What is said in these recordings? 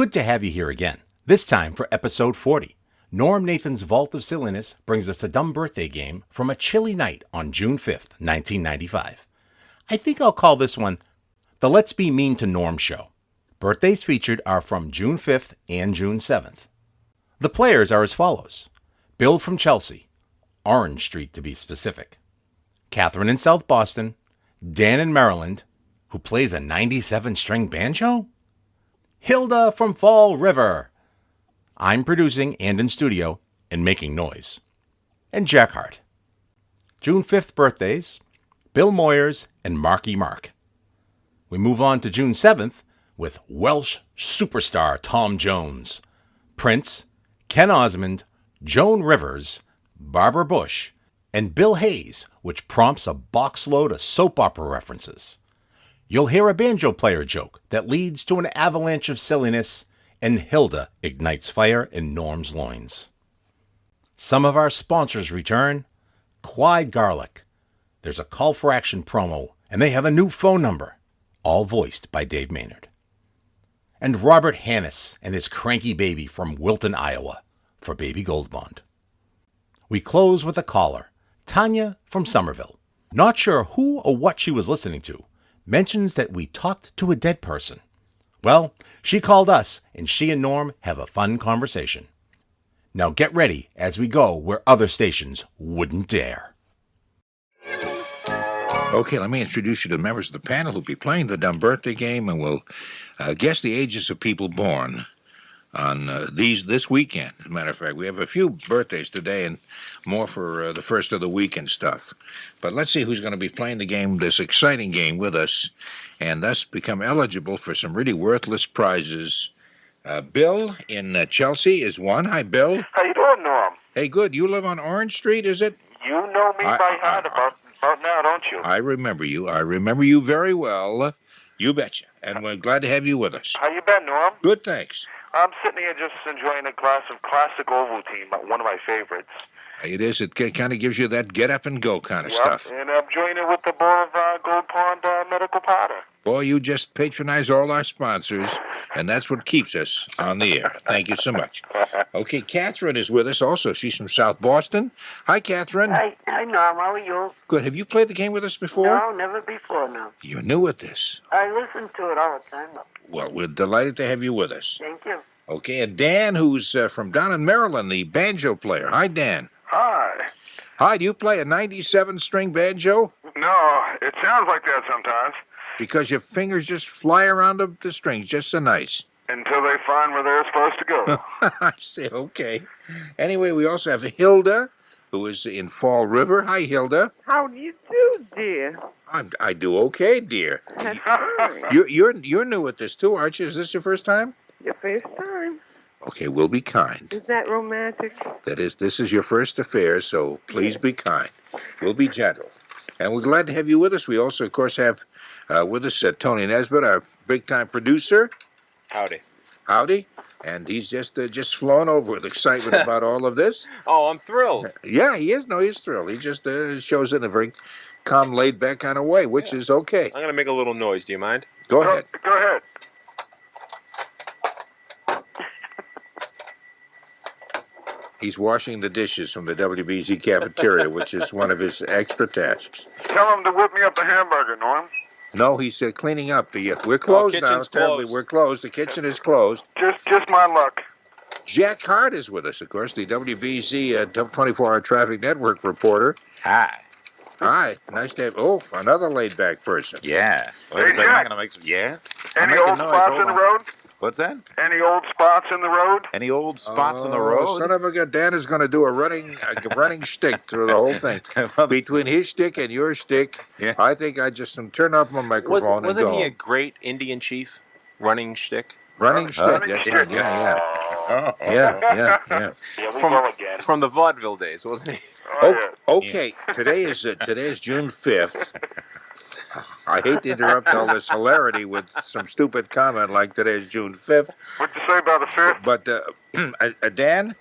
good to have you here again, this time for episode 40. Norm Nathan's Vault of Silliness brings us a dumb birthday game from a chilly night on June 5th, 1995. I think I'll call this one the Let's Be Mean to Norm show. Birthdays featured are from June 5th and June 7th. The players are as follows. Bill from Chelsea, Orange Street to be specific. Katherine in South Boston, Dan in Maryland, who plays a 97-string banjo? Hilda from Fall River. I'm producing and in studio and making noise. And Jack Harte. June 5th birthdays, Bill Moyers and Marky Mark. We move on to June 7th with Welsh superstar Tom Jones, Prince, Ken Osmond, Joan Rivers, Barbara Bush, and Bill Hayes, which prompts a boxload of soap opera references. You'll hear a banjo player joke that leads to an avalanche of silliness, and Hilda ignites fire in Norm's loins. Some of our sponsors return. Kwai Garlic. There's a call for action promo, and they have a new phone number, all voiced by Dave Maynard. And Robert Hannis and his cranky baby from Wilton, Iowa, for Baby Gold Bond. We close with a caller, Tanya from Somerville. Not sure who or what she was listening to, mentions that we talked to a dead person. Well, she called us, and she and Norm have a fun conversation. Now get ready as we go where other stations wouldn't dare. Okay, let me introduce you to the members of the panel who'll be playing the dumb birthday game, and we'll guess the ages of people born on this weekend. As a matter of fact, we have a few birthdays today and more for the first of the week and stuff. But let's see who's going to be playing the game, this exciting game with us, and thus become eligible for some really worthless prizes. Bill in Chelsea is one. Hi, Bill. How you doing, Norm? Hey, good. You live on Orange Street, is it? You know me by heart about now, don't you? I remember you. I remember you very well. You betcha. And we're glad to have you with us. How you been, Norm? Good, thanks. I'm sitting here just enjoying a glass of classic Ovaltine, one of my favorites. It is. It kind of gives you that get up and go kind of stuff. And I'm joining with the board of Gold Pond Medical Powder. Boy, you just patronize all our sponsors, and that's what keeps us on the air. Thank you so much. Okay, Katherine is with us also. She's from South Boston. Hi, Katherine. Hi, Norm. How are you? Good. Have you played the game with us before? No, never before, no. You're new at this. I listen to it all the time. Well, we're delighted to have you with us. Thank you. Okay, and Dan, who's from down in Maryland, the banjo player. Hi, Dan. Hi. Hi, do you play a 97-string banjo? No, it sounds like that sometimes. Because your fingers just fly around the strings just so nice. Until they find where they're supposed to go. I see, okay. Anyway, we also have Hilda, who is in Fall River. Hi, Hilda. How do you do, dear? I do okay, dear. That's good. You're new at this too, aren't you? Is this your first time? Your first time. Okay, we'll be kind. Is that romantic? This is your first affair, so please be kind. We'll be gentle. And we're glad to have you with us. We also, of course, have with us Tony Nesbitt, our big-time producer. Howdy. Howdy. And he's just flown over with excitement about all of this. Oh, I'm thrilled. Yeah, he is. No, he's thrilled. He just shows it in a very calm, laid-back kind of way, which is okay. I'm going to make a little noise. Do you mind? Go ahead. Go ahead. He's washing the dishes from the WBZ cafeteria, which is one of his extra tasks. Tell him to whip me up a hamburger, Norm. No, he's cleaning up. We're closed now. Terribly, we're closed. The kitchen is closed. Just my luck. Jack Harte is with us, of course, the WBZ 24-hour traffic network reporter. Hi. Hi. Nice to have... Oh, another laid-back person. Yeah. Wait a second, I'm gonna make some... Yeah? Any old spots in the road? What's that? Any old spots in the road? Any old spots in the road? Son of a gun. Dan is going to do a running shtick through the whole thing. Between his shtick and your shtick, yeah. I think I just turn off my microphone and go. Wasn't he a great Indian chief? Running shtick? Running shtick, that's right. Yeah. From the vaudeville days, wasn't he? Okay, today is June 5th. I hate to interrupt all this hilarity with some stupid comment like today's June 5th. What'd you say about the 5th? But, Dan,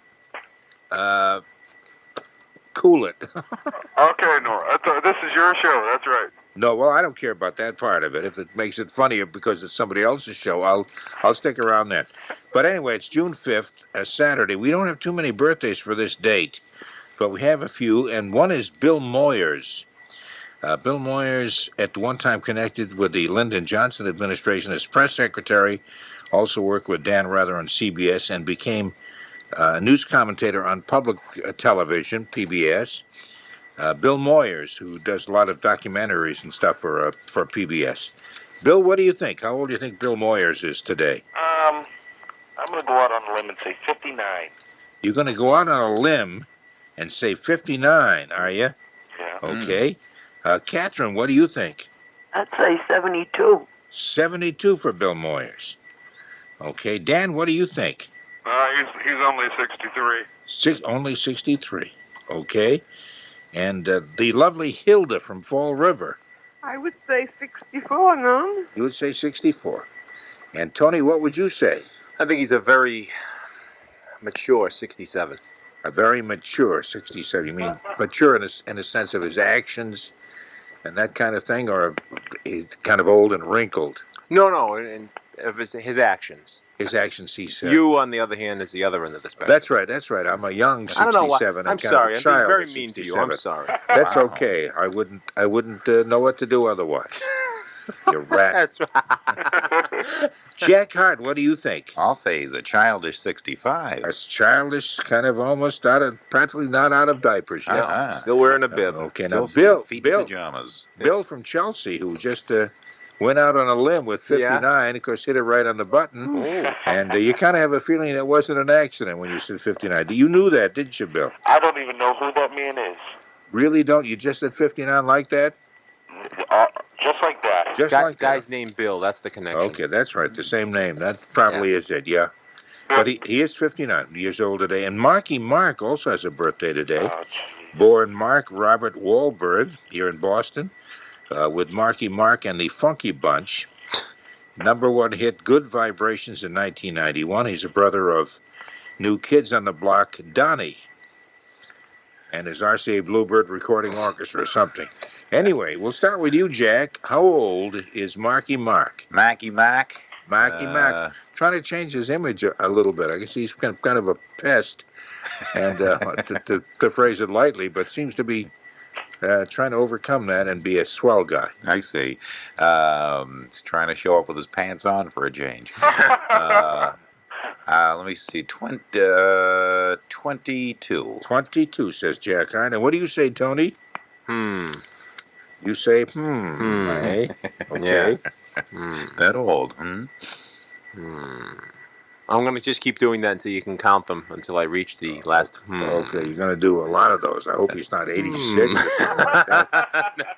cool it. Okay, Nora. This is your show. That's right. No, well, I don't care about that part of it. If it makes it funnier because it's somebody else's show, I'll stick around then. But anyway, it's June 5th, a Saturday. We don't have too many birthdays for this date, but we have a few, and one is Bill Moyers. Bill Moyers, at one time connected with the Lyndon Johnson administration as press secretary, also worked with Dan Rather on CBS and became a news commentator on public television, PBS. Bill Moyers, who does a lot of documentaries and stuff for PBS. Bill, what do you think? How old do you think Bill Moyers is today? I'm going to go out on a limb and say 59. You're going to go out on a limb and say 59, are you? Yeah. Okay. Katherine, what do you think? I'd say 72. 72 for Bill Moyers. Okay. Dan, what do you think? He's only 63. Only 63. Okay. And the lovely Hilda from Fall River. I would say 64, no? You would say 64. And Tony, what would you say? I think he's a very mature 67. A very mature 67. You mean mature in the sense of his actions and that kind of thing, or he's kind of old and wrinkled? No, and of his actions. His actions, he said. You, on the other hand, is the other end of the spectrum. That's right. I'm a young 67. I don't know why. I'm sorry. I'm being very mean to you. I'm sorry. That's okay. I wouldn't know what to do otherwise. You rat. That's right. Jack Harte, what do you think? I'll say he's a childish 65. A childish, kind of almost practically not out of diapers yet. Uh-huh. Still wearing a bib. Okay, Still now Bill pajamas. Bill from Chelsea, who just went out on a limb with 59, of course, hit it right on the button. Ooh. And you kind of have a feeling it wasn't an accident when you said 59. You knew that, didn't you, Bill? I don't even know who that man is. Really don't? You just said 59 like that? Just like that. Just like that? Guy's named Bill. That's the connection. Okay, that's right. The same name. That probably is it, yeah. But he is 59 years old today. And Marky Mark also has a birthday today. Oh, Born Mark Robert Wahlberg here in Boston with Marky Mark and the Funky Bunch. Number one hit, Good Vibrations, in 1991. He's a brother of New Kids on the Block, Donnie, and his RCA Bluebird Recording Orchestra or something. Anyway, we'll start with you, Jack. How old is Marky Mark? Marky Mark. Marky Mark. Trying to change his image a little bit. I guess he's kind of a pest, and to phrase it lightly, but seems to be trying to overcome that and be a swell guy. I see. He's trying to show up with his pants on for a change. Let me see. 22. 22, says Jack Harte. And what do you say, Tony? You say, eh? Okay. That old. I'm going to just keep doing that until you can count them, until I reach the last. Okay, you're going to do a lot of those. I hope he's not 86 or something like that.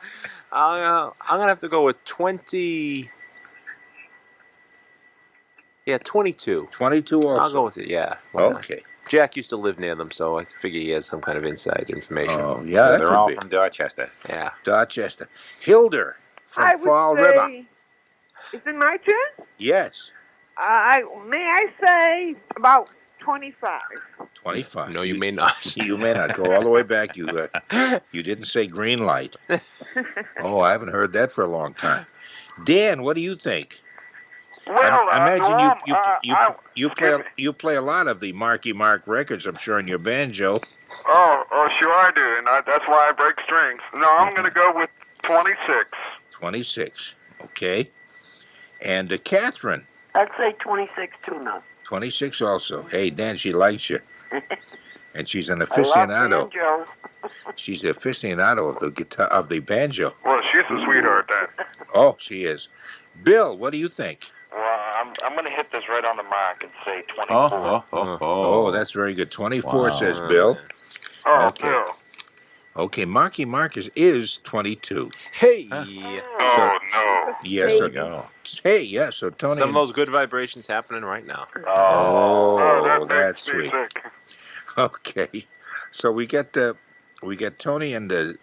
I'm going to have to go with 20. Yeah, 22. 22 also. I'll go with it, yeah. Okay. Jack used to live near them, so I figure he has some kind of inside information. Oh, yeah, that They're could all be. from Dorchester. Yeah. Dorchester. Hilda from I would Fall say, River. Is it my turn? Yes. May I say about 25? 25. No, you may not. You may not. Go all the way back. You didn't say green light. Oh, I haven't heard that for a long time. Dan, what do you think? Well, I imagine Norm, you play a lot of the Marky Mark records, I'm sure, in your banjo. Oh, sure I do, and that's why I break strings. No, I'm going to go with 26. 26. Okay. And Katherine. I'd say 26 too now. 26 also. Hey, Dan, she likes you. And she's an I love aficionado. banjos. She's the aficionado of the guitar, of the banjo. Well, she's a sweetheart, then. Oh, she is. Bill, what do you think? Well, I'm going to hit this right on the mark and say 24. Oh, that's very good. 24, says Bill. Oh, Okay. Bill. Okay, Marky Mark is 22. Hey! Oh, no. Yes. There you go. Hey, yeah, so Tony. Some of those good vibrations happening right now. Oh, that that's makes me sweet. sick. Okay. So we get Tony and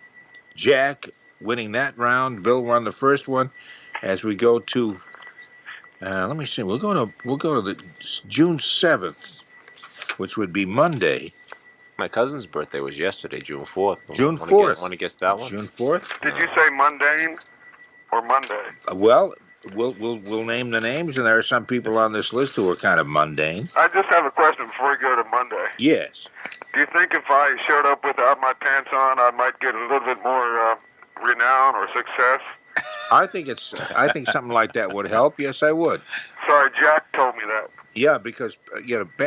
Jack winning that round. Bill won the first one. As we go to let me see. We'll go to the June 7th, which would be Monday. My cousin's birthday was yesterday, June 4th. June 4th. Want to guess that one? June 4th? Did you say mundane or Monday? Well, we'll name the names, and there are some people on this list who are kind of mundane. I just have a question before we go to Monday. Yes. Do you think if I showed up without my pants on, I might get a little bit more renown or success? I think something like that would help. Yes, I would. Sorry, Jack told me that. Yeah, because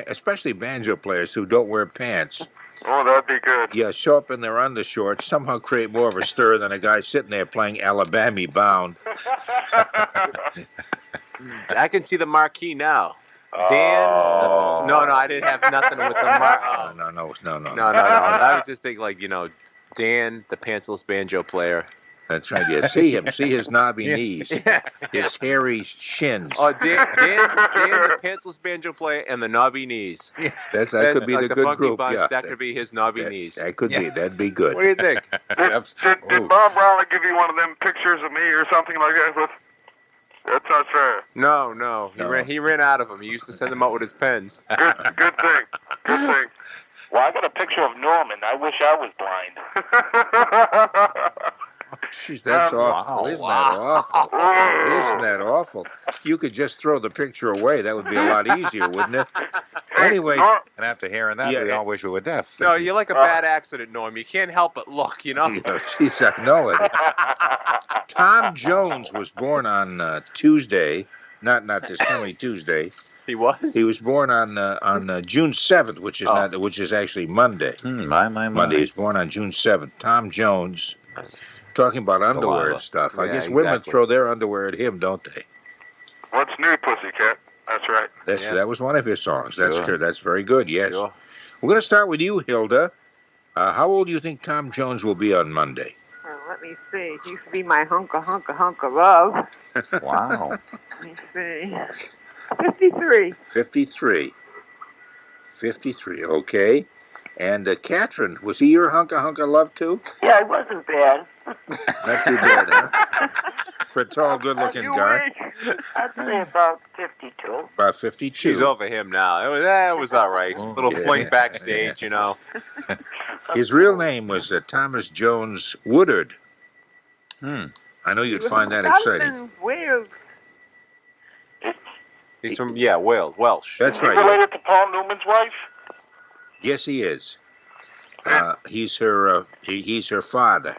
especially banjo players who don't wear pants. Oh, that'd be good. Yeah, show up in their undershorts, somehow create more of a stir than a guy sitting there playing Alabama Bound. I can see the marquee now. Dan? No, I didn't have nothing with the marquee. No. I was just thinking, Dan, the pantsless banjo player. That's right. Yeah, see him. See his knobby knees. His hairy shins. Oh, Dan, the pantsless banjo player, and the knobby knees. That could be the good funky group. Bunch, Yeah, that could be his knobby knees. That could be. That'd be good. What do you think? Did Bob Rowley give you one of them pictures of me or something like that? That's not fair. No. He ran out of them. He used to send them out with his pens. Good thing. Well, I got a picture of Norman. I wish I was blind. Jeez, that's awful. Isn't that awful? Isn't that awful? You could just throw the picture away. That would be a lot easier, wouldn't it? Anyway. And after hearing that, we all wish we were deaf. No, you're like a bad accident, Norm. You can't help but look, you know? Jeez, I know it. Tom Jones was born on Tuesday. Not this coming Tuesday. He was? He was born on June 7th, which is actually Monday. My. Monday. He was born on June 7th. Tom Jones. Talking about underwear and stuff. I guess women throw their underwear at him, don't they? What's new, Pussycat? That's right. That was one of his songs. That's Sure. That's very good, yes. Sure. We're going to start with you, Hilda. How old do you think Tom Jones will be on Monday? Let me see. He used to be my hunk of love. Wow. Let me see. 53. 53, okay. And Katherine, was he your hunk of love too? Yeah, it wasn't bad. Not too bad, huh? For a tall, good-looking guy. I'd say about 52. About 52. She's over him now. It was all right. Little fling backstage, you know. His real name was Thomas Jones Woodard. I know you'd find that exciting. Wales. He's from, Welsh. That's right. Related to Paul Newman's wife? Yes, he is. He's her father.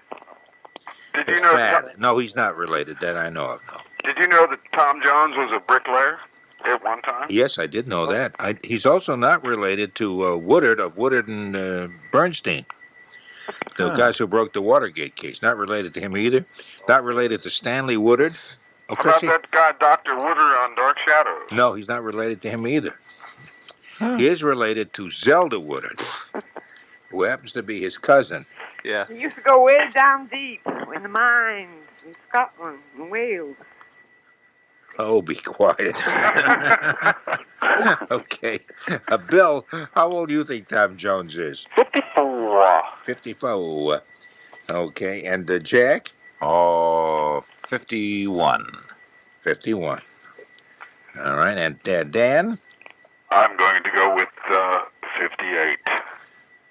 Did you know? No, he's not related. That I know of. No. Did you know that Tom Jones was a bricklayer at one time? Yes, I did know that. He's also not related to Woodard of Woodard and Bernstein, the guys who broke the Watergate case. Not related to him either. Not related to Stanley Woodard. How about that guy, Dr. Woodard on Dark Shadows? No, he's not related to him either. He is related to Zelda Woodard, who happens to be his cousin. Yeah. He used to go way down deep in the mines in Scotland and Wales. Oh, be quiet. Okay. Bill, how old do you think Tom Jones is? 54. 54. Okay. And Jack? Oh, 51. 51. All right. And Dan? I'm going to go with 58.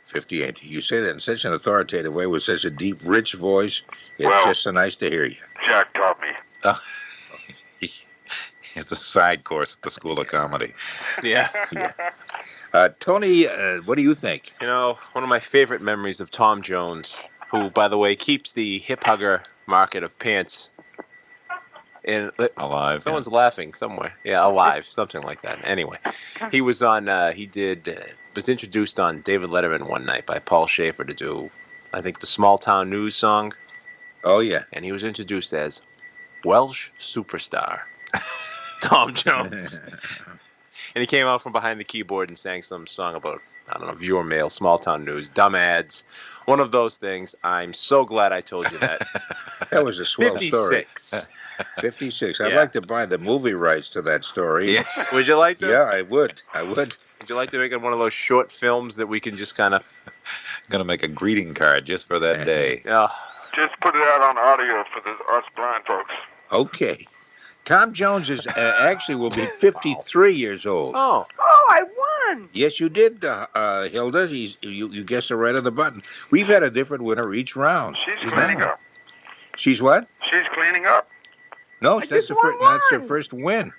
58. You say that in such an authoritative way with such a deep, rich voice. It's just so nice to hear you. Jack taught me. It's a side course at the School of Comedy. Yeah. Tony, what do you think? You know, one of my favorite memories of Tom Jones, who, by the way, keeps the hip hugger market of pants Alive. Someone's laughing somewhere. Yeah, alive, something like that. Anyway, he was on. Was introduced on David Letterman one night by Paul Schaefer to do, I think, the Small Town News song. Oh yeah. And he was introduced as Welsh superstar Tom Jones. And he came out from behind the keyboard and sang some song about, I don't know, viewer mail, small town news, dumb ads. One of those things. I'm so glad I told you that. That was a swell 56. story. 56. I'd Yeah. like to buy the movie rights to that story. Yeah. Would you like to? Yeah, I would. Would you like to make it one of those short films that we can just kind of... Gonna make a greeting card just for that day. Just put it out on audio for us blind folks. Okay. Tom Jones is actually will be 53 years old. Oh, I won. Yes, you did, Hilda. You guessed it right on the button. We've had a different winner each round. She's Isn't cleaning that- up. She's what? She's cleaning up. No, I that's just won that's her one. first win.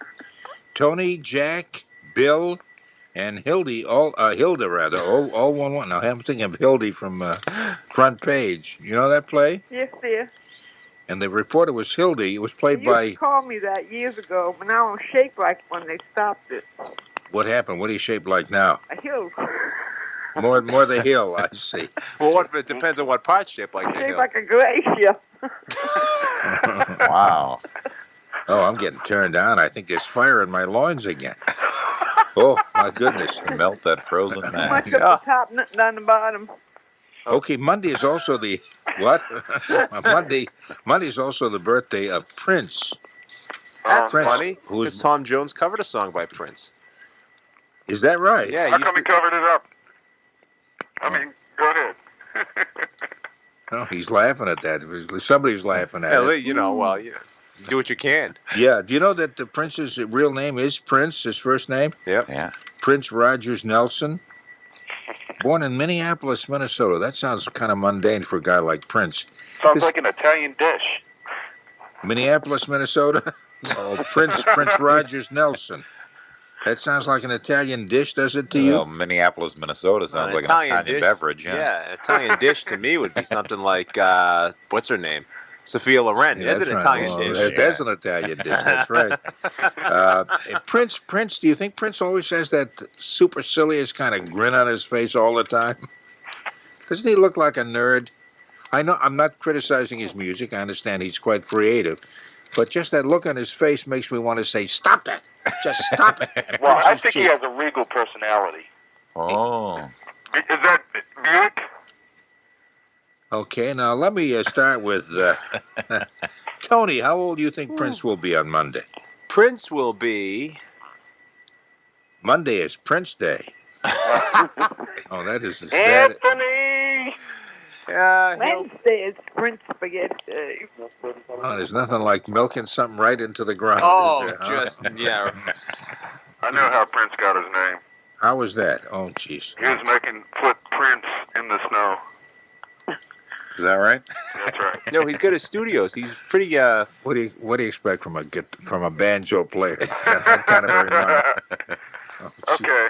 Tony, Jack, Bill, and Hilda, all won one. Now I'm thinking of Hilda from Front Page. You know that play? Yes, dear. And the reporter was Hilda. It was They played used by. to call me that years ago, but now I'm shaped like when they stopped it. What happened? What are you shaped like now? A hill. More the hill, I see. Well, it depends on what part shape like the Shaped hill. like a glacier. Wow. Oh, I'm getting turned on. I think there's fire in my loins again. Oh, my goodness. Melt that frozen Much mass. up the top, nothing down the bottom. Okay, Monday is also the what? Monday is also the birthday of Prince. That's Prince, funny. Because Tom Jones covered a song by Prince. Is that right? Yeah, How come he covered it up? I mean, go ahead. Oh, he's laughing at that. Somebody's laughing at it. You know, well, you do what you can. Yeah. Do you know that the Prince's real name is Prince? His first name? Yep. Yeah. Prince Rogers Nelson. Born in Minneapolis, Minnesota. That sounds kind of mundane for a guy like Prince. Sounds like an Italian dish. Minneapolis, Minnesota. Oh, Prince Rogers Nelson. That sounds like an Italian dish, does it to you? Well, Minneapolis, Minnesota sounds like an Italian dish. beverage. Yeah. Yeah, Italian dish to me would be something like, what's her name? Sophia Loren. Yeah, That's an right. Italian Well, dish. That's an Italian dish. That's right. Prince. Do you think Prince always has that supercilious kind of grin on his face all the time? Doesn't he look like a nerd? I know I'm not criticizing his music. I understand he's quite creative, but just that look on his face makes me want to say, "Stop that! Just stop it!" Well, I think he has a regal personality. Oh. Is that Buick? Okay, now let me start with Tony. How old do you think Prince will be on Monday? Prince will be... Monday is Prince Day. Oh, that is Anthony! Wednesday is Prince Spaghetti Day. Oh, there's nothing like milking something right into the ground. Oh, is there, huh? just, yeah. I know how Prince got his name. How was that? Oh, jeez. He was making footprints in the snow. Is that right? That's right. No, he's good at studios. He's pretty, What do you expect from a banjo player? That kind of a remark. Oh, gee. Okay.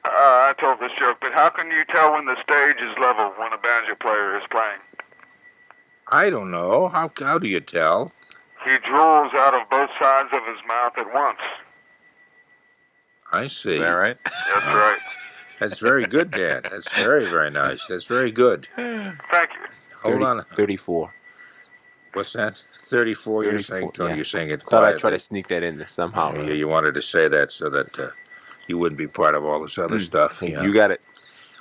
I told this joke, but how can you tell when the stage is level when a banjo player is playing? I don't know. How do you tell? He drools out of both sides of his mouth at once. I see. Is that right? That's right. That's very good, Dan. That's very, very nice. That's very good. Thank you. Hold on. 34. What's that? 34, you're 34, saying, Tony? yeah. You're saying it Thought quietly. I'd try to sneak that in somehow. Yeah, you wanted to say that so that you wouldn't be part of all this other stuff. Yeah. You got it.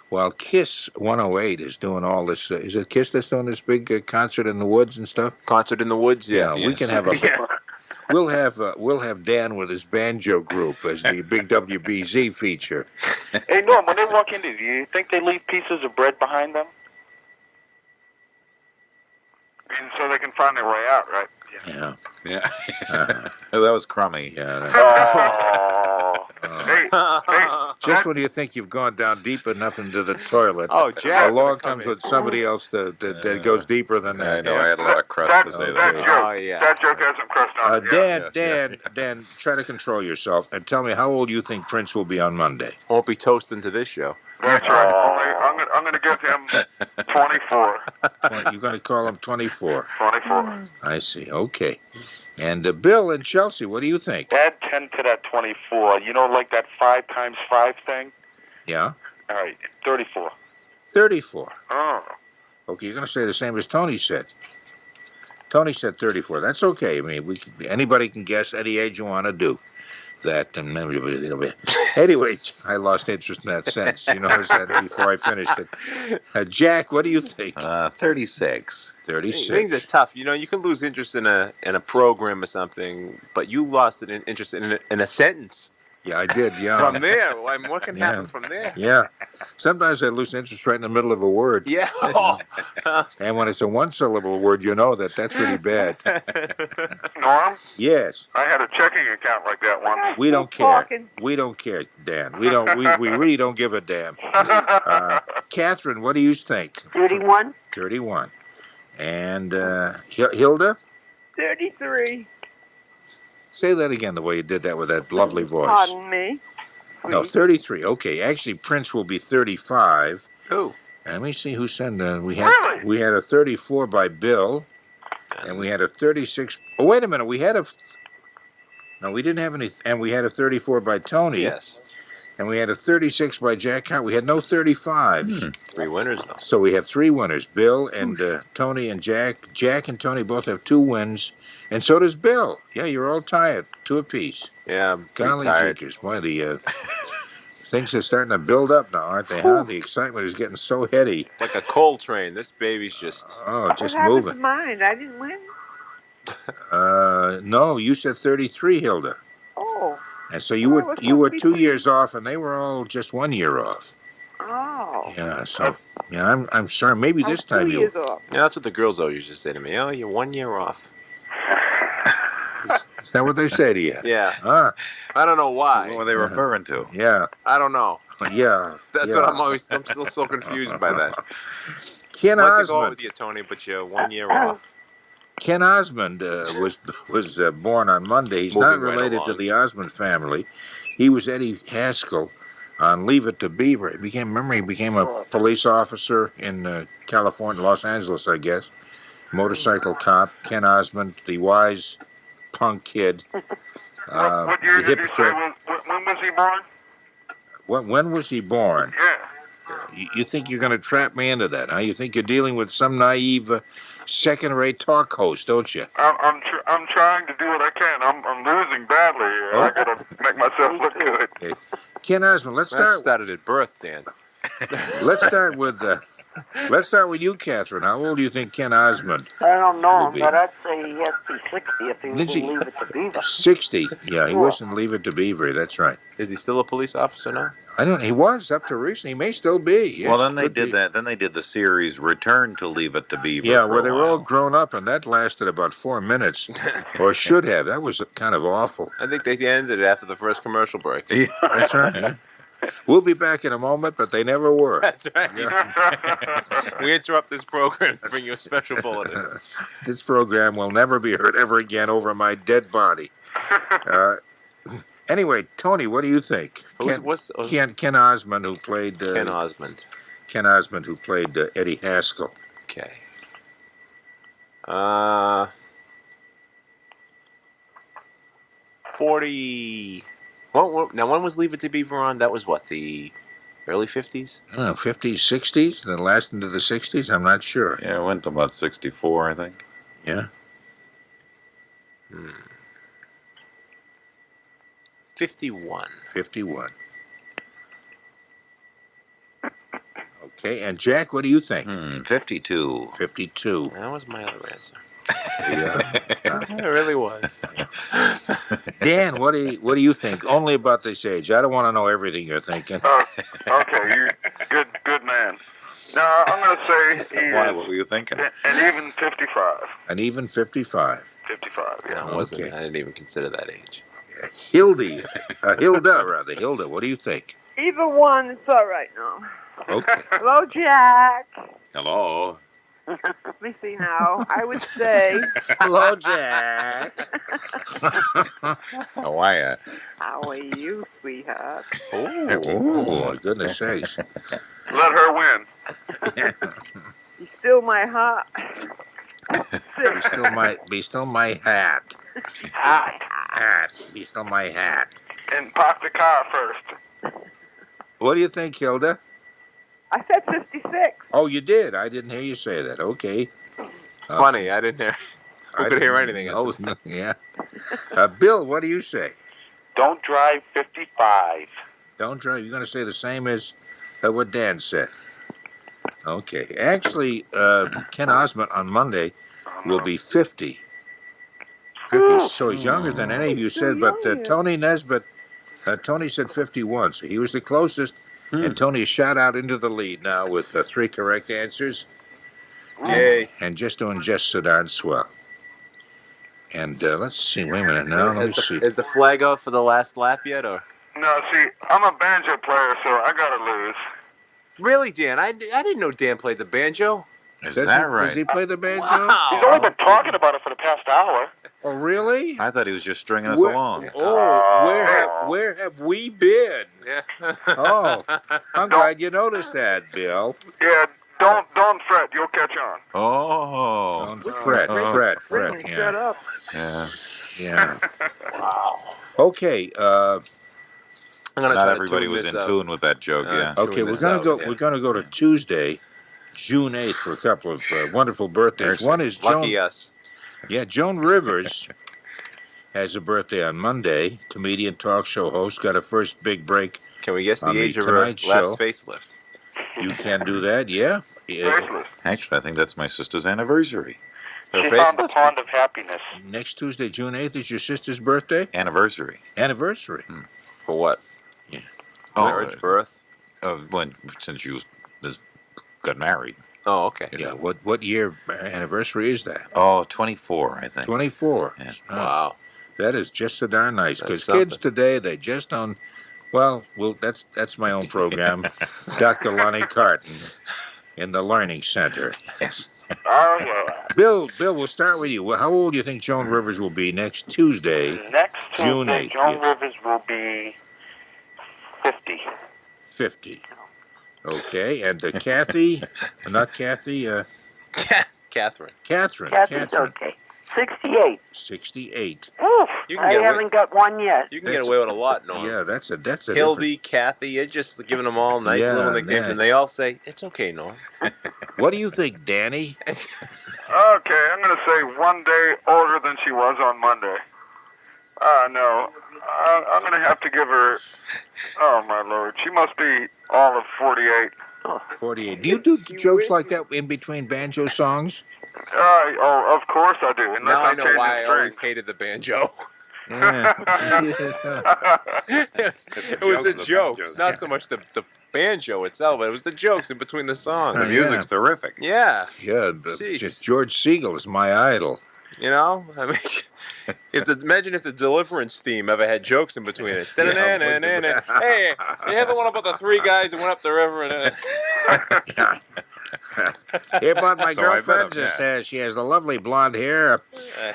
Well, Kiss 108 is doing all this. Is it Kiss that's doing this big concert in the woods and stuff? Concert in the woods, yeah. We can have a. We'll have Dan with his banjo group as the big WBZ feature. Hey, Norm, when they walk in, do you think they leave pieces of bread behind them? And so they can find their way out, right? Yeah. Yeah. That was crummy. Yeah. Hey, Just when you think you've gone down deep enough into the toilet, Oh, Jack. along comes with somebody else that goes deeper than I that. know. I had a lot of crust that to say joke, that. Oh, yeah. that joke has some crust on it. yeah. Dan, try to control yourself and tell me how old you think Prince will be on Monday. Won't be toasting to this show. That's right. I'm going to give him 24. You're going to call him 24. 24. I see. Okay. And Bill in Chelsea, what do you think? Add 10 to that 24. You know, like that 5 times 5 thing? Yeah? All right, 34. 34. Oh. Okay, you're going to say the same as Tony said. Tony said 34. That's okay. I mean, anybody can guess any age you want to do that. And anyway, I lost interest in that sentence. You noticed that before I finished it. Jack, what do you think? 36. 36. Things are tough. You know, you can lose interest in a program or something, but you lost an interest in a sentence. Yeah, I did, yeah. From there, I mean, what can happen from there? Yeah. Sometimes I lose interest right in the middle of a word. Yeah. And when it's a one-syllable word, you know that's really bad. Norm, Yes. I had a checking account like that once. We don't care. Talking. We don't care, Dan. We really don't give a damn. Katherine, what do you think? 31. 31. And Hilda? 33. Say that again, the way you did that with that lovely voice. Pardon me. No, 33. Okay, actually, Prince will be 35. Who? Let me see who sent. We had a 34 by Bill, and we had a 36. Oh, wait a minute. We had a. No, we didn't have any. And we had a 34 by Tony. Yes. And we had a 36 by Jack Harte. We had no 35s. 3 winners, though. So we have 3 winners. Bill and Tony and Jack. Jack and Tony both have 2 wins. And so does Bill. Yeah, you're all tied. 2 apiece. Yeah, I'm pretty Golly tired. jinkers. Boy, the things are starting to build up now, aren't they? Huh? The excitement is getting so heady. Like a coal train. This baby's just... Oh, just What happened moving. to mine? I didn't win. No, you said 33, Hilda. Oh. And so you were 2 years off, and they were all just 1 year off. Oh. Yeah. So I'm sorry. Maybe this time 2 you. years off. Yeah, that's what the girls always used to say to me. Oh, you're 1 year off. Is that what they say to you? Yeah. Ah, I don't know why. What were they referring to? yeah, I don't know. yeah. That's yeah. what I'm still so confused by that. Ken I'd like to go Osmond. with you, Tony, but you're 1 year off. Ken Osmond was born on Monday. He's Moving not right related to along. the Osmond family. He was Eddie Haskell on Leave It to Beaver. He became a police officer in California, Los Angeles, I guess. Motorcycle cop. Ken Osmond, the wise punk kid. What year the did you say? hypocrite. When was he born? When was he born? Yeah. You think you're going to trap me into that, huh? You think you're dealing with some naive second-rate talk host, don't you? I'm trying to do what I can. I'm losing badly. I gotta make myself look good. Okay. Ken Osmond, let's That start. started at birth, Dan. Let's start with you, Katherine. How old do you think Ken Osmond? I don't know Will him, be. but I'd say he has to be 60 if he was Lindsay- to leave it to Beaver. 60. Yeah, he Sure. wasn't Leave It to Beaver. That's right. Is he still a police officer now? I don't. He was up to recently. He may still be. Yes, Well, then they could did be. that. Then they did the series Return to Leave It to Beaver. Yeah, for where a they were all while. grown up, and that lasted about 4 minutes, or should have. That was kind of awful. I think they ended it after the first commercial break. That's right. Yeah. We'll be back in a moment, but they never were. That's right. We interrupt this program to bring you a special bulletin. This program will never be heard ever again over my dead body. Anyway, Tony, what do you think? Ken Osmond, who played Ken Osmond. Ken Osmond, who played Eddie Haskell. Okay. 40. Now, when was Leave It to Beaver on? That was what, the early 50s? I don't know, 50s, 60s, then last into the 60s? I'm not sure. Yeah, it went to about 64, I think. Yeah. 51. 51. Okay, and Jack, what do you think? 52. 52. That was my other answer. Yeah. It really was. Dan, what do you think? Only about this age. I don't want to know everything you're thinking. Okay, you good man. Now I'm gonna say Why? What were you thinking? an even 55. An even 55. 55. Yeah. No, it wasn't. Okay. I didn't even consider that age. Hilda, Hilda, what do you think? Either one, it's all right now. Okay. Hello, Jack. Hello. Let me see now. I would say, Hello, Jack. Hawaiian. how are you, sweetheart? Oh, my goodness sakes. Let her win. You still my heart. Be still my hat. Hat. Be still my hat. And park the car first. What do you think, Hilda? I said 56. Oh, you did. I didn't hear you say that. Okay. Funny, I didn't hear. Who could hear anything? Oh, yeah. Bill, what do you say? Don't drive 55. Don't drive. You're going to say the same as what Dan said. Okay. Actually, Ken Osmond on Monday will be 50. 50. So he's younger than any of you said, but Tony Nesbitt, Tony said 51, so he was the closest. And Tony is shot out into the lead now with 3 correct answers. Yay. And just doing just so darn swell. And let's see. Wait a minute now. Let me see. Is the flag out for the last lap yet, or? No, see, I'm a banjo player, so I gotta lose. Really, Dan? I didn't know Dan played the banjo. Is that right? Does he play the banjo? He's only been talking about it for the past hour. Oh, really? I thought he was just stringing us along. Oh, where have we been? Yeah. Oh, I'm glad you noticed that, Bill. Yeah, don't fret. You'll catch on. Oh. Don't fret. Freaking Yeah. shut up. Yeah. Yeah. Wow. Okay. I'm gonna Not try everybody to was in tune with that joke. Yeah. Okay, we're gonna go to Tuesday, June 8th, for a couple of wonderful birthdays. One is Lucky Joan. us. Yeah, Joan Rivers has a birthday on Monday. Comedian, talk show host, got a first big break. Can we guess the On the age of her Tonight last Show. facelift? You can do that, yeah. Faceless. Actually, I think that's my sister's anniversary. Her She found the facelift? pond of happiness. Next Tuesday, June 8th, is your sister's birthday? Anniversary. Anniversary. For what? Yeah. Marriage, birth? Since you got married. Oh, okay. Yeah, what year anniversary is that? Oh, 24, I think. 24. Yeah. Oh, Wow. that is just so darn nice, That's because something. kids today, they just don't. Well, that's my own program, Dr. Lonnie Carton, in the Learning Center. Yes. Oh, yeah. Bill, we'll start with you. Well, how old do you think Joan Rivers will be next Tuesday? Next June Tuesday, 8th, Joan yes. Rivers will be 50. 50. Okay, and Kathy, not Kathy, Catherine. Katherine. Kathy's okay. 68. 68. Oof, You can I get away- haven't got one yet. You can get away with a lot, Norm. Yeah, that's a Hildy, Kathy, you're just giving them all nice Yeah, little nicknames, yeah. and they all say, it's okay, Norm. What do you think, Danny? Okay, I'm going to say 1 day older than she was on Monday. No. I'm going to have to give her, oh, my Lord, she must be all of 48. 48. Do you do jokes like that in between banjo songs? Oh, of course I do. Unless Now I I'm know changing why I always strings. hated the banjo. Yeah. It was the jokes, not so much the banjo itself, but it was the jokes in between the songs. The music's terrific. Yeah, Yeah, but Jeez. just George Siegel is my idol. you know? I mean, imagine if the Deliverance theme ever had jokes in between it. Hey, you hear the one about the three guys who went up the river? Hey, but my So I bet girlfriend him, just yeah. has, she has the lovely blonde hair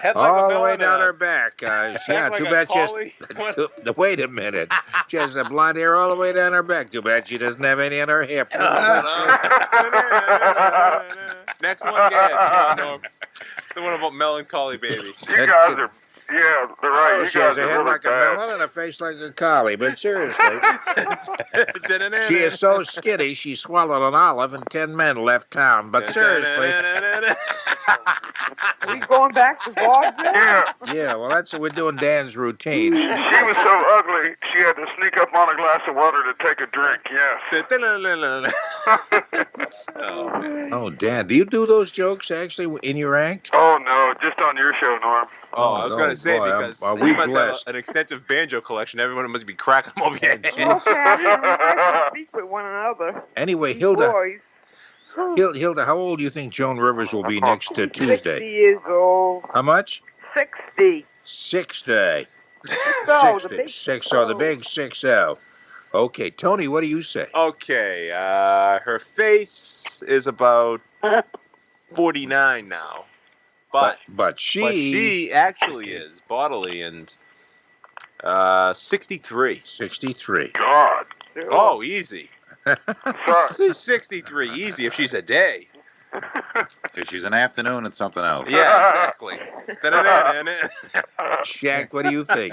Head like all a the way melon down and her a- back. Yeah, like too a bad she has, collie. What? wait a minute. She has the blonde hair all the way down her back. Too bad she doesn't have any on her hip. Next one, again. Come on, Norm. The one about melancholy baby. You guys are, yeah, they're right. Oh, You she guys has a are head really like a bad. melon and a face like a collie. But seriously, she is so skinny she swallowed an olive and 10 men left town. But seriously, Are we going back to vaudeville? Yeah, yeah, well, that's what we're doing Dan's routine. she was so ugly, she had to sneak up on a glass of water to take a drink, yes. Oh, Dan, do you do those jokes actually in your act? Oh, no, just on your show, Norm. Oh, I was going Oh, to say, boy, because are you we must blessed? have an extensive banjo collection. Everyone must be cracking them over your head. Okay, I can speak with one another. Anyway, These Hilda, boys, Hilda, how old do you think Joan Rivers will be next 60 Tuesday? years old. How much? 60. 60. So, the 60. big 60, the big 60. Okay, Tony, what do you say? Okay, her face is about 49 now. But she actually is bodily and 63. 63. God. Oh, easy. Sorry. 63, easy if she's a day. Because she's an afternoon and something else. Yeah, exactly. Jack, what do you think?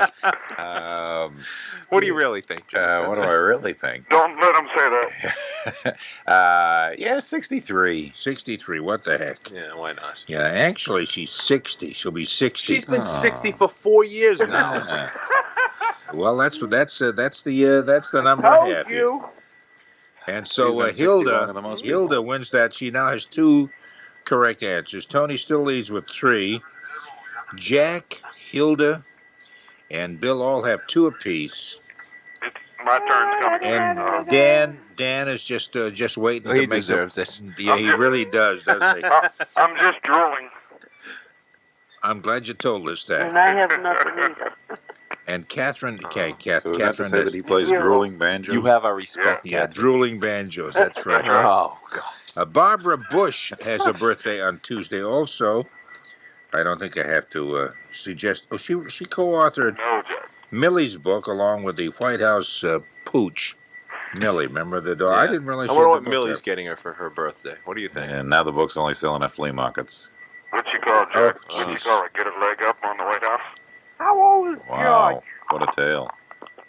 What do you really think, Jack? What do I really think? Don't let him say that. Yeah, 63. 63, what the heck? Yeah, why not? Yeah, actually, she's 60. She'll be 60. She's been 60 for 4 years now. Yeah. Well, that's the number I Told have here. you. And so She's been 60 longer Hilda than most people. wins that. She now has 2 correct answers. Tony still leads with 3. Jack, Hilda, and Bill all have 2 apiece. My turn's coming. And Dan is just waiting He to make deserves it. Yeah, he really does, doesn't he? I'm just drooling. I'm glad you told us that. And I have nothing either. And Katherine, So is that to Katherine say that he plays drooling banjos? You have our respect, yeah, Katherine. drooling banjos. That's right. Oh, God. Barbara Bush has a birthday on Tuesday also. I don't think I have to suggest. Oh, she co-authored No, Jack. Millie's book along with the White House pooch. Millie, remember the dog? Yeah. I didn't realize I she wonder had what the book Millie's out. getting her for her birthday. What do you think? And now the book's only selling at flea markets. What's she called, Jack? Oh, What's she jeez. call it? Get a leg up on the White House? How old is Wow, what a tale.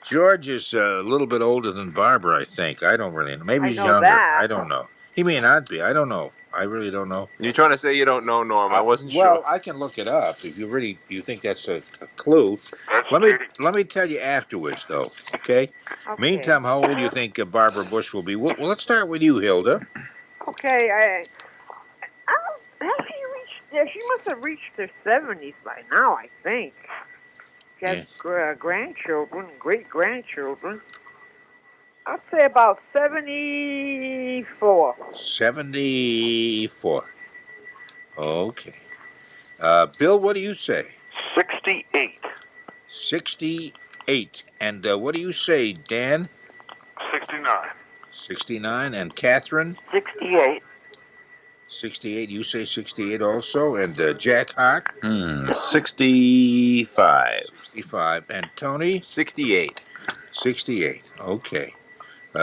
George is a little bit older than Barbara, I think. I don't really know. Maybe I he's know younger. that. I don't know. He may not be. I don't know. I really don't know. You trying to say you don't know, Norm? I wasn't Well, sure. I can look it up if you think that's a clue. That's Let cheating. me tell you afterwards, though. Okay. Okay. Meantime, how old do you think Barbara Bush will be? Well, let's start with you, Hilda. Okay, I don't, has she reached, yeah, she must have reached her 70s by now, I think. She has grandchildren, great-grandchildren. I'd say about 74. 74. Okay. Bill, what do you say? 68. 68. And what do you say, Dan? 69. 69. And Katherine? 68. 68. You say 68 also. And Jack Harte? 65. 65. And Tony? 68. 68. Okay.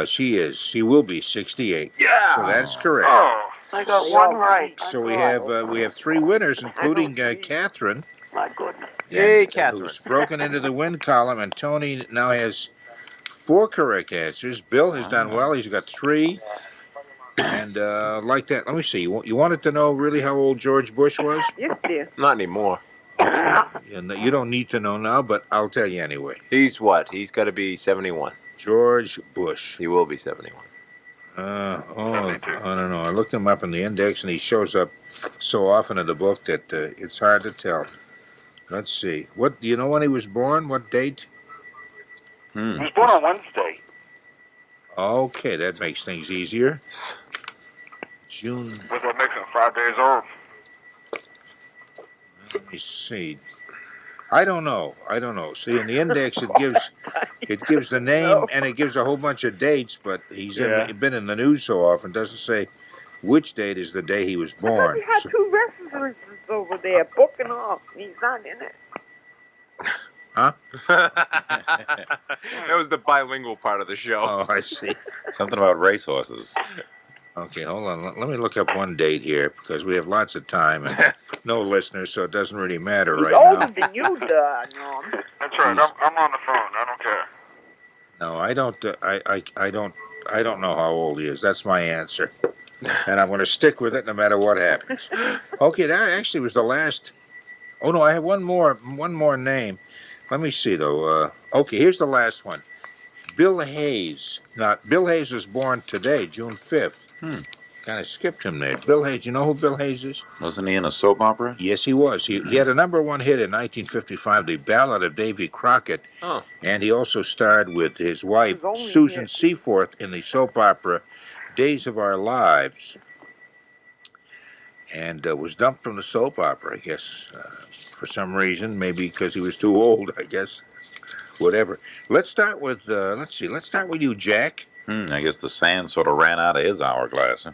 She will be 68. Yeah. So that's correct. Oh, I got one right. So we have three winners, including Katherine. My goodness. Yay, Katherine. Who's broken into the win column, and Tony now has 4 correct answers. Bill has done well. He's got 3. And like that, let me see. You wanted to know really how old George Bush was? Yes, dear. Not anymore. And you don't need to know now, but I'll tell you anyway. He's what? He's got to be 71. George Bush. He will be 71. I don't know. I looked him up in the index, and he shows up so often in the book that it's hard to tell. Let's see. What do you know when he was born? What date? He was born on Wednesday. Okay, that makes things easier. June. What's that makes him 5 days old? Let me see. I don't know. See, in the index it gives the name and it gives a whole bunch of dates, but he's been in the news so often. Doesn't say which date is the day he was born. He had 2 references over there, book and all. He's not in it. Huh? That was the bilingual part of the show. Oh, I see. Something about racehorses. Okay, hold on. Let me look up one date here because we have lots of time and no listeners, so it doesn't really matter He's right older now. than you, Norm. That's right. I'm on the phone. I don't care. No, I don't. I don't know how old he is. That's my answer, and I'm going to stick with it no matter what happens. Okay, that actually was the last. Oh no, I have one more name. Let me see though. Okay, here's the last one. Bill Hayes. Now, Bill Hayes was born today, June 5th. Kind of skipped him there. Bill Hayes. You know who Bill Hayes is? Wasn't he in a soap opera? Yes, he was. He had a #1 hit in 1955, The Ballad of Davy Crockett. Oh. And he also starred with his wife, His only Susan hit. Seaforth, in the soap opera Days of Our Lives. And was dumped from the soap opera, I guess, for some reason. Maybe because he was too old, I guess. Whatever. Let's start with, let's start with you, Jack. I guess the sand sort of ran out of his hourglass.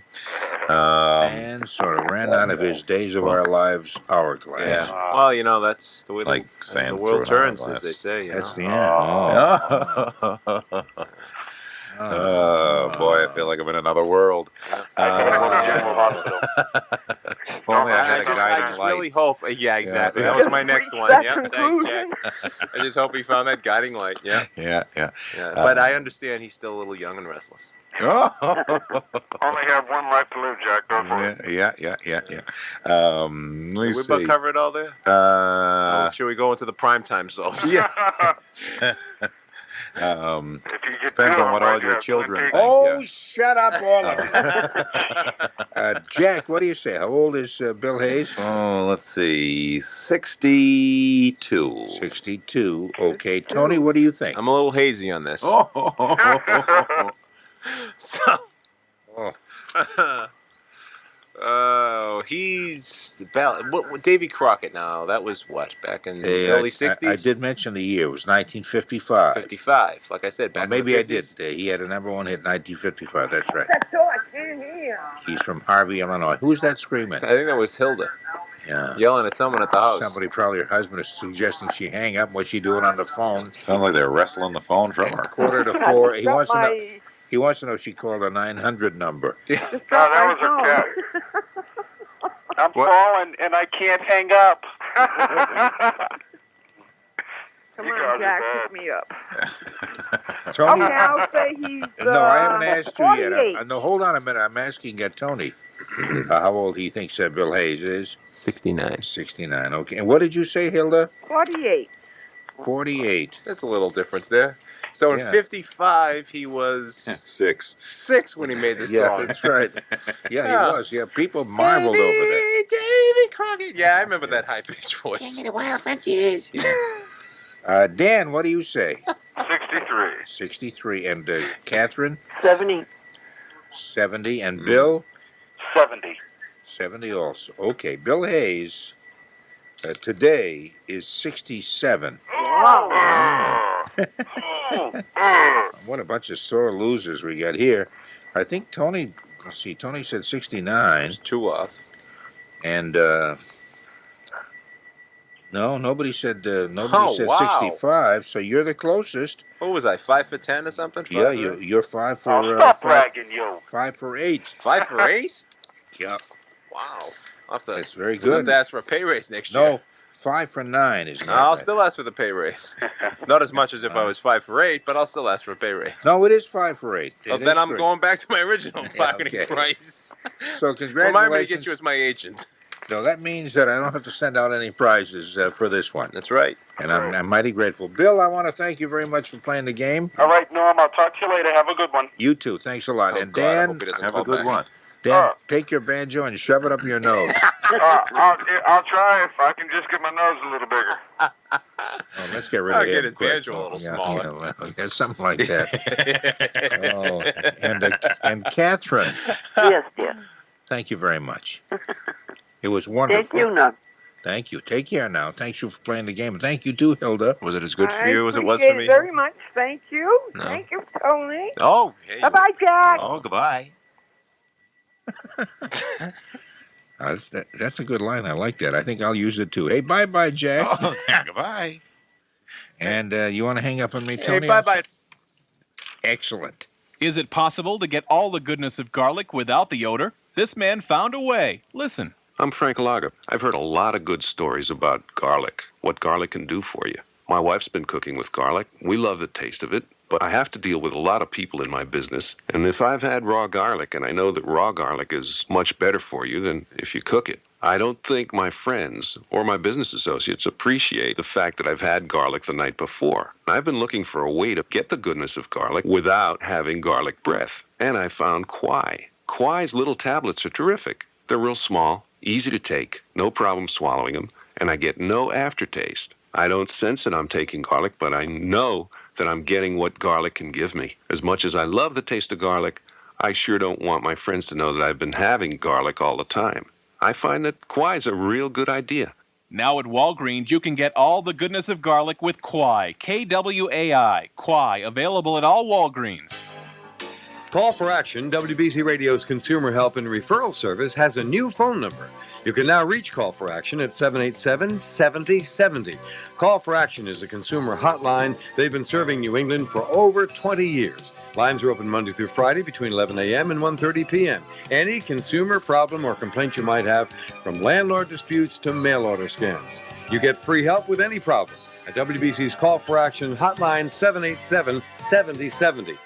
And sort of ran out of his Days of Our Lives hourglass. Yeah. Well, you know, that's the way Like the sand world through an turns, hourglass. as they say. You That's know? the end. Oh, boy, I feel like I'm in another world. If only I had a I guiding just light. really hope. Yeah, exactly. Yeah. That was my next one. That Yep. Thanks, conclusion. Jack. I just hope he found that guiding light. Yeah. Yeah. But I understand he's still a little young and restless. Only have one life to live, Jack. Go for it. Yeah. Let me Did we see. about cover it all there? Should we go into the primetime soaps? Yeah. If you get Depends two on of what them all right, your Jack, children plenty. think. Oh, Yeah. shut up, all of you. Jack, what do you say? How old is Bill Hayes? Oh, let's see. 62. 62. Okay. Tony, what do you think? I'm a little hazy on this. Oh. So, Oh. oh, he's bell. What Davy Crockett now? That was what? Back in the early 60s? I did mention the year. It was 1955. 55. Like I said, back maybe in the 50s. I did. He had a number one hit in 1955. That's right. That's all I can't hear. He's from Harvey, Illinois. Who's that screaming? I think that was Hilda. Yeah. Yelling at someone at the house. Somebody, probably her husband, is suggesting she hang up. What's she doing on the phone? Sounds like they're wrestling the phone from her. 3:45. He wants to know. He wants to know if she called a 900 number. No, that was her cat. I'm falling and I can't hang up. Come on, Jack, pick me up. Tony. Okay, I'll say he's. No, I haven't asked you 48. yet. No, hold on a minute. I'm asking Tony how old he thinks Bill Hayes is. 69. 69. Okay. And what did you say, Hilda? 48. 48. That's a little difference there. So in 55, he was 6. 6 when he made this Yeah, song. that's right. Yeah, he was. Yeah, people marveled over that. Davy Crockett. Yeah, I remember that high-pitched voice. King of the Wild Frontiers. Dan, what do you say? 63. 63. And Katherine? 70. 70. And Bill? 70. 70 also. Okay, Bill Hayes today is 67. What a bunch of sore losers we got here. I think Tony, let's see, Tony said 69. 2 off. And no, nobody said 65, so you're the closest. What was I, 5 for 10 or something? Yeah, you're 5 for Oh, stop bragging, you. 5 for 8. 5 for 8? Yeah. Wow. That's very We'll have good. to ask for a pay raise next year. No, 5 for 9 is not I'll bad. still ask for the pay raise. Not as much as if I was 5 for 8, but I'll still ask for a pay raise. No, it is 5 for 8. Well, then I'm going back to my original bargaining okay. price. So congratulations. Remind me to get you as my agent. No, that means that I don't have to send out any prizes for this one. That's right. And I'm mighty grateful. Bill, I want to thank you very much for playing the game. All right, Norm, I'll talk to you later. Have a good one. You too. Thanks a lot. Oh, and God, I Dan, hope he doesn't Have call a good back. one. Dan, take your banjo and shove it up your nose. I'll try if I can just get my nose a little bigger. Oh, let's get rid I'll of him get his quick. banjo a little smaller. Yeah, something like that. And Katherine, Yes, dear. thank you very much. It was wonderful. Thank you, Nug. Thank you. Take care now. Thanks you for playing the game. Thank you too, Hilda. Was it as good for I you as it was for appreciate me? it very much. Thank you. No. Thank you, Tony. Oh, hey. Bye-bye, Jack. Oh, goodbye. That's a good line. I like that. I think I'll use it too. Hey, bye-bye, Jack. Oh, goodbye. And you want to hang up on me, Hey, Tony? bye-bye. Excellent. Is it possible to get all the goodness of garlic without the odor? This man found a way. Listen. I'm Frank Lager. I've heard a lot of good stories about garlic, what garlic can do for you. My wife's been cooking with garlic. We love the taste of it, but I have to deal with a lot of people in my business. And if I've had raw garlic, and I know that raw garlic is much better for you than if you cook it, I don't think my friends or my business associates appreciate the fact that I've had garlic the night before. I've been looking for a way to get the goodness of garlic without having garlic breath. And I found Kwai. Kwai's little tablets are terrific. They're real small, easy to take, no problem swallowing them, and I get no aftertaste. I don't sense that I'm taking garlic, but I know that I'm getting what garlic can give me. As much as I love the taste of garlic, I sure don't want my friends to know that I've been having garlic all the time. I find that Kwai's a real good idea. Now at Walgreens, you can get all the goodness of garlic with Kwai. Kwai. Kwai, available at all Walgreens. Call for Action, WBC Radio's Consumer Help and Referral Service, has a new phone number. You can now reach Call for Action at 787-7070. Call for Action is a consumer hotline. They've been serving New England for over 20 years. Lines are open Monday through Friday between 11 a.m. and 1:30 p.m. Any consumer problem or complaint you might have, from landlord disputes to mail order scams. You get free help with any problem at WBC's Call for Action hotline 787-7070.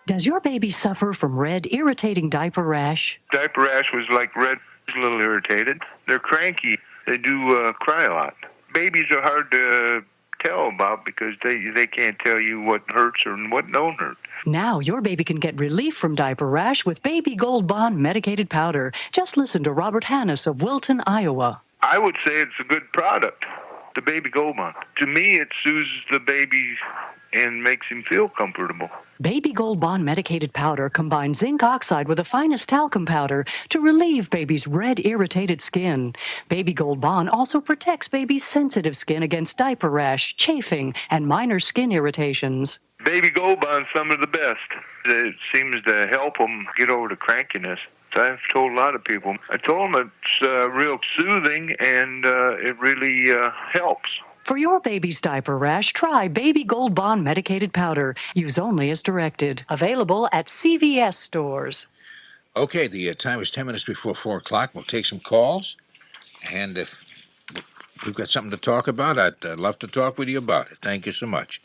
Does your baby suffer from red, irritating diaper rash? Diaper rash was like red, a little irritated. They're cranky. They do cry a lot. Babies are hard to tell about because they can't tell you what hurts or what don't hurt. Now your baby can get relief from diaper rash with Baby Gold Bond medicated powder. Just listen to Robert Hannis of Wilton, Iowa. I would say it's a good product, the Baby Gold Bond. To me, it soothes the baby and makes him feel comfortable. Baby Gold Bond medicated powder combines zinc oxide with the finest talcum powder to relieve baby's red, irritated skin. Baby Gold Bond also protects baby's sensitive skin against diaper rash, chafing, and minor skin irritations. Baby Gold Bond's some of the best. It seems to help them get over the crankiness. I've told a lot of people. I told them it's real soothing and it really helps. For your baby's diaper rash, try Baby Gold Bond medicated powder. Use only as directed. Available at CVS stores. Okay, the time is 10 minutes before 4 o'clock. We'll take some calls. And if we've got something to talk about, I'd love to talk with you about it. Thank you so much.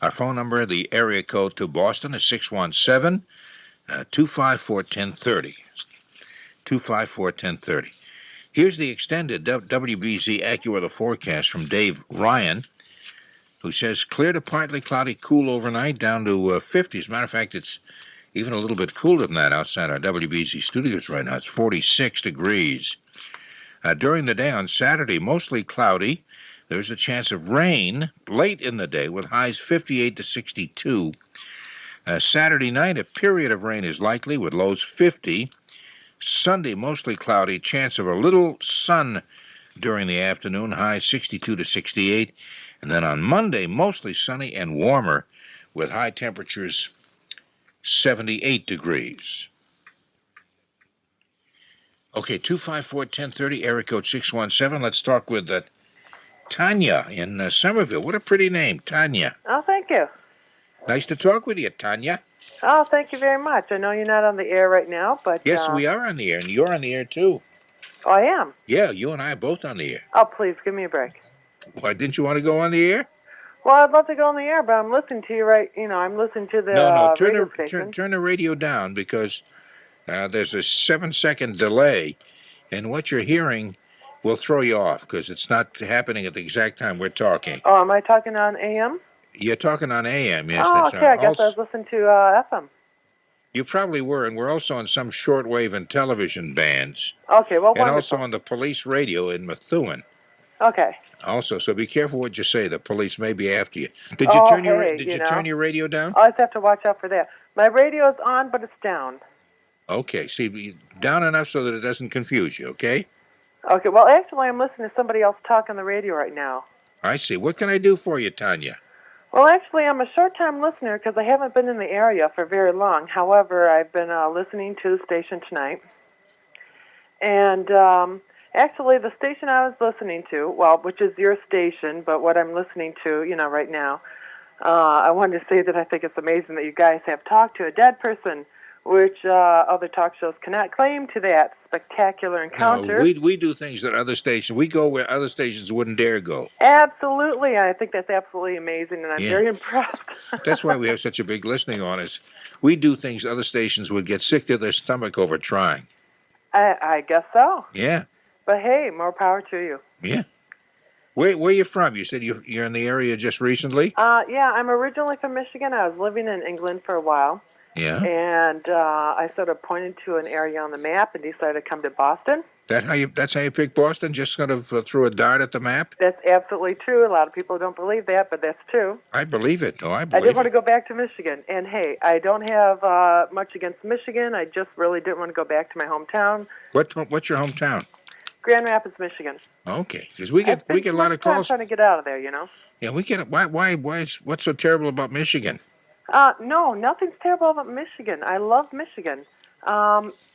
Our phone number, the area code to Boston is 617-254-1030. 254-1030. Here's the extended WBZ AccuWeather forecast from Dave Ryan, who says clear to partly cloudy, cool overnight, down to 50. As a matter of fact, it's even a little bit cooler than that outside our WBZ studios right now. It's 46 degrees. During the day on Saturday, mostly cloudy. There's a chance of rain late in the day with highs 58 to 62. Saturday night, a period of rain is likely with lows 50. Sunday, mostly cloudy, chance of a little sun during the afternoon, highs 62 to 68. And then on Monday, mostly sunny and warmer with high temperatures 78 degrees. Okay, 254-1030, area code 617. Let's talk with Tanya in Somerville. What a pretty name, Tanya. Oh, thank you. Nice to talk with you, Tanya. Oh, thank you very much. I know you're not on the air right now, but... Yes, we are on the air, and you're on the air, too. Oh, I am? Yeah, you and I are both on the air. Oh, please, give me a break. Why, didn't you want to go on the air? Well, I'd love to go on the air, but I'm listening to you I'm listening to the radio station. Turn the radio down, because there's a 7-second delay, and what you're hearing will throw you off, because it's not happening at the exact time we're talking. Oh, am I talking on AM? You're talking on AM, yes. Oh, that's okay, I guess I was listening to FM. You probably were, and we're also on some shortwave and television bands. Okay, well, and wonderful. also on the police radio in Methuen. Okay. Also, so be careful what you say. The police may be after you. Did you turn your radio down? I just have to watch out for that. My radio is on, but it's down. Okay, see, down enough so that it doesn't confuse you, okay? Okay, well, actually, I'm listening to somebody else talk on the radio right now. I see. What can I do for you, Tanya? Well, actually, I'm a short-time listener because I haven't been in the area for very long. However, I've been listening to the station tonight. And actually, the station I was listening to, well, which is your station, but what I'm listening to, right now, I wanted to say that I think it's amazing that you guys have talked to a dead person, which other talk shows cannot claim to that spectacular encounter. No, we do things that other stations, we go where other stations wouldn't dare go. Absolutely. I think that's absolutely amazing, and I'm very impressed. That's why we have such a big listening audience. We do things other stations would get sick to their stomach over trying. I guess so. Yeah. But hey, more power to you. Yeah. Where are you from? You said you're in the area just recently? Yeah, I'm originally from Michigan. I was living in England for a while. Yeah. And I sort of pointed to an area on the map and decided to come to Boston. That's how you picked Boston? Just sort of threw a dart at the map? That's absolutely true. A lot of people don't believe that, but that's true. I believe it. I didn't want to go back to Michigan. And hey, I don't have much against Michigan. I just really didn't want to go back to my hometown. What's your hometown? Grand Rapids, Michigan. Okay, because we get a lot of calls. I'm trying to get out of there, Yeah, we get. What's so terrible about Michigan? No, nothing's terrible about Michigan. I love Michigan.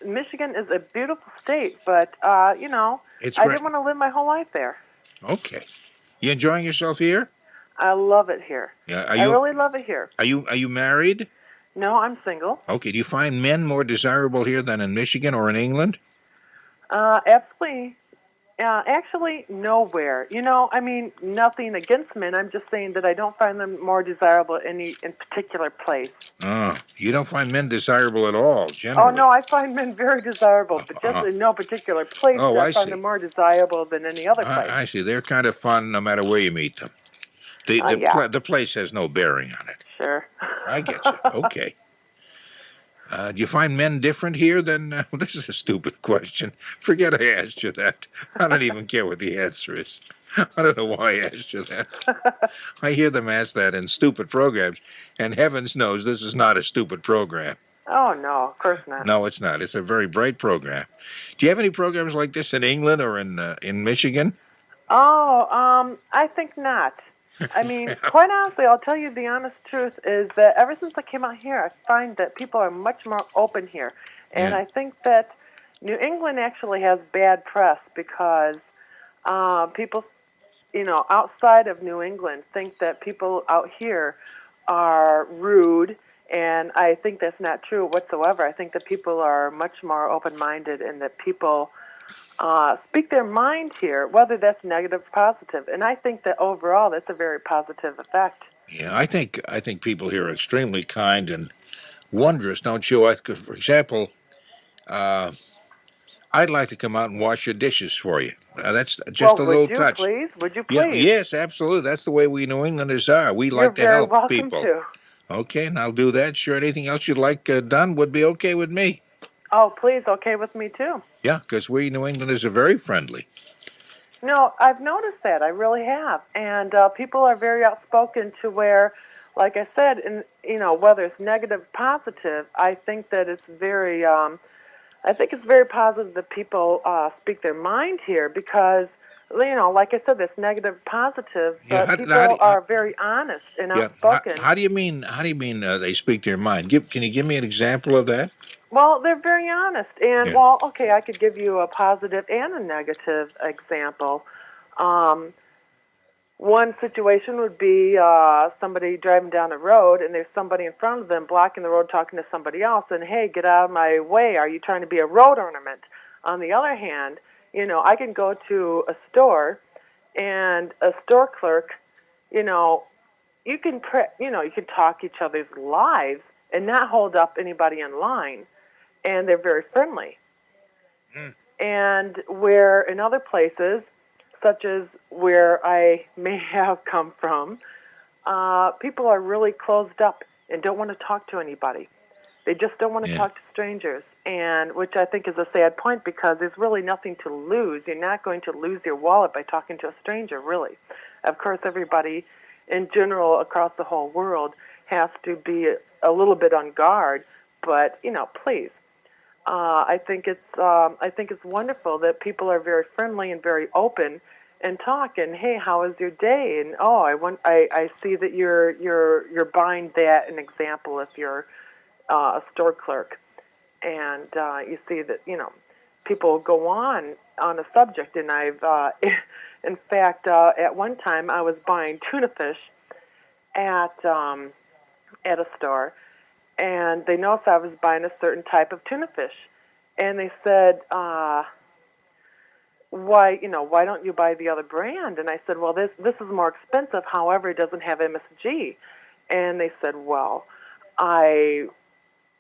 Michigan is a beautiful state, but, I didn't want to live my whole life there. Okay. You enjoying yourself here? I love it here. Yeah, I really love it here. Are you married? No, I'm single. Okay. Do you find men more desirable here than in Michigan or in England? Absolutely. Actually, nowhere. Nothing against men. I'm just saying that I don't find them more desirable in particular place. Oh, you don't find men desirable at all, generally? Oh, no, I find men very desirable, but just in no particular place. I find them more desirable than any other place. I see. They're kind of fun no matter where you meet them. The place has no bearing on it. Sure. I get you. Okay. Do you find men different here than... this is a stupid question. Forget I asked you that. I don't even care what the answer is. I don't know why I asked you that. I hear them ask that in stupid programs, and heavens knows this is not a stupid program. Oh, no, of course not. No, it's not. It's a very bright program. Do you have any programs like this in England or in Michigan? Oh, I think not. I mean, quite honestly, I'll tell you the honest truth is that ever since I came out here, I find that people are much more open here. And I think that New England actually has bad press because people, outside of New England think that people out here are rude, and I think that's not true whatsoever. I think that people are much more open-minded and that people speak their mind here, whether that's negative or positive. And I think that overall that's a very positive effect. Yeah, I think people here are extremely kind and wondrous, don't you? For example, I'd like to come out and wash your dishes for you. That's just a little touch. Would you please? Yeah, yes, absolutely. That's the way we New Englanders are. We like to help people. You're very welcome to. Okay, and I'll do that. Sure, anything else you'd like done would be okay with me. Oh, please, okay with me too. Yeah, because we New Englanders are very friendly. No, I've noticed that. I really have. And people are very outspoken to where, like I said, whether it's negative or positive, I think that it's very, very positive that people speak their mind here because, like I said, it's negative, positive, but people are very honest and outspoken. How do you mean they speak their mind? Can you give me an example of that? Well, they're very honest. And, okay, I could give you a positive and a negative example. One situation would be somebody driving down the road, and there's somebody in front of them blocking the road talking to somebody else, and, hey, get out of my way. Are you trying to be a road ornament? On the other hand, I can go to a store, and a store clerk, you can talk each other's lives and not hold up anybody in line. And they're very friendly. And where in other places, such as where I may have come from, people are really closed up and don't want to talk to anybody. They just don't want to talk to strangers, and which I think is a sad point because there's really nothing to lose. You're not going to lose your wallet by talking to a stranger, really. Of course, everybody in general across the whole world has to be a little bit on guard, but, please. I think it's wonderful that people are very friendly and very open and talk. And hey, how was your day? And I see that you're buying that. An example, if you're a store clerk, and you see that people go on a subject. And I've in fact at one time I was buying tuna fish at a store. And they noticed I was buying a certain type of tuna fish. And they said, why don't you buy the other brand? And I said, well, this is more expensive. However, it doesn't have MSG. And they said, well, I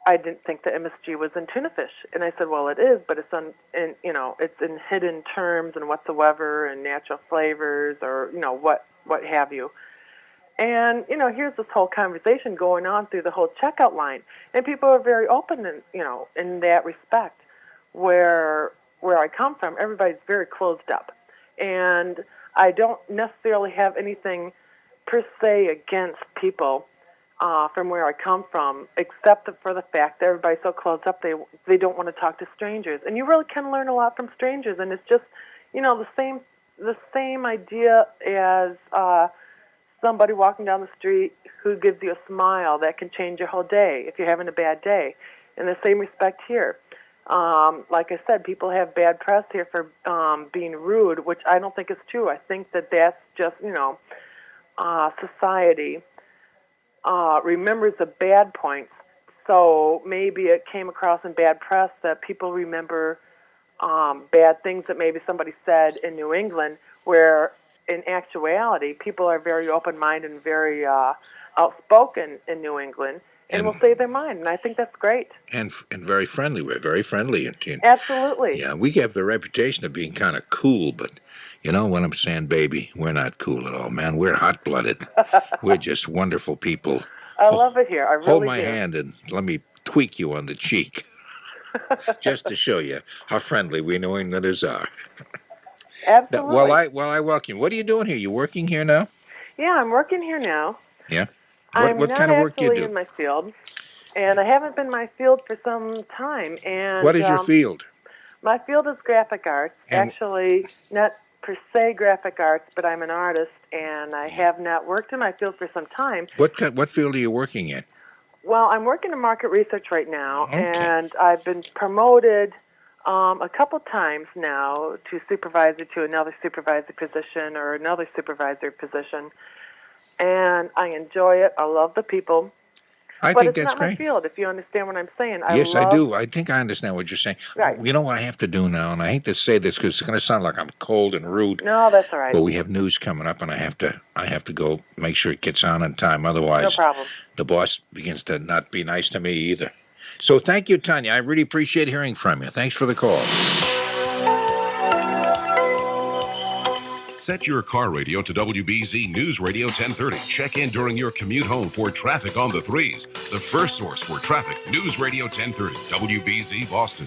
didn't think that MSG was in tuna fish. And I said, well, it is, but it's it's in hidden terms and whatsoever and natural flavors or, what have you. And, here's this whole conversation going on through the whole checkout line. And people are very open, in that respect. Where I come from, everybody's very closed up. And I don't necessarily have anything per se against people from where I come from, except for the fact that everybody's so closed up, they don't want to talk to strangers. And you really can learn a lot from strangers. And it's just, the same idea as somebody walking down the street who gives you a smile that can change your whole day if you're having a bad day. In the same respect here. Like I said, people have bad press here for being rude, which I don't think is true. I think that that's just, society remembers the bad points. So maybe it came across in bad press that people remember bad things that maybe somebody said in New England, where in actuality, people are very open-minded and very outspoken in New England. And will say their mind, and I think that's great. And very friendly. We're very friendly. Absolutely. Yeah, we have the reputation of being kind of cool, but, what I'm saying, baby, we're not cool at all, man. We're hot-blooded. We're just wonderful people. I love it here. I really Hold my do. hand and let me tweak you on the cheek, just to show you how friendly we New Englanders are. Absolutely. While I welcome you, what are you doing here? You working here now? Yeah, I'm working here now. Yeah. What kind of work do you actually do? in my field, and I haven't been in my field for some time. And What is your field? My field is graphic arts. And- Actually, not per se graphic arts, but I'm an artist, and I have not worked in my field for some time. What field are you working in? Well, I'm working in market research right now, Okay. and I've been promoted a couple times now to supervisor to another supervisor position or another supervisor position, and I enjoy it. I love the people. I but think it's that's not my great. field, if you understand what I'm saying. Yes, I do. I think I understand what you're saying. Right. You know what I have to do now, and I hate to say this because it's going to sound like I'm cold and rude. No, that's all right. But we have news coming up, and I have to go make sure it gets on time. Otherwise, No problem. the boss begins to not be nice to me either. So thank you, Tanya. I really appreciate hearing from you. Thanks for the call. Set your car radio to WBZ News Radio 1030. Check in during your commute home for traffic on the threes. The first source for traffic, News Radio 1030, WBZ Boston.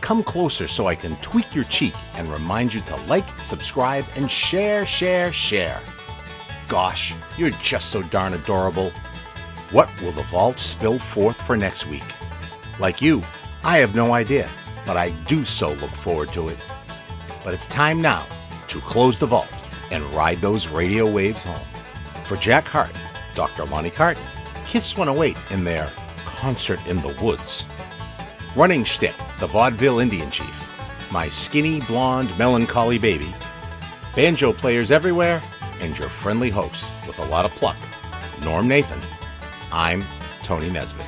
Come closer so I can tweak your cheek and remind you to like, subscribe, and share. Gosh, you're just so darn adorable. What will the vault spill forth for next week? Like you, I have no idea, but I do so look forward to it. But it's time now to close the vault and ride those radio waves home. For Jack Harte, Dr. Lonnie Carton, Kiss 108 in their Concert in the Woods. Running Shtick, the Vaudeville Indian Chief, my skinny, blonde, melancholy baby, banjo players everywhere, and your friendly host with a lot of pluck, Norm Nathan. I'm Tony Nesbitt.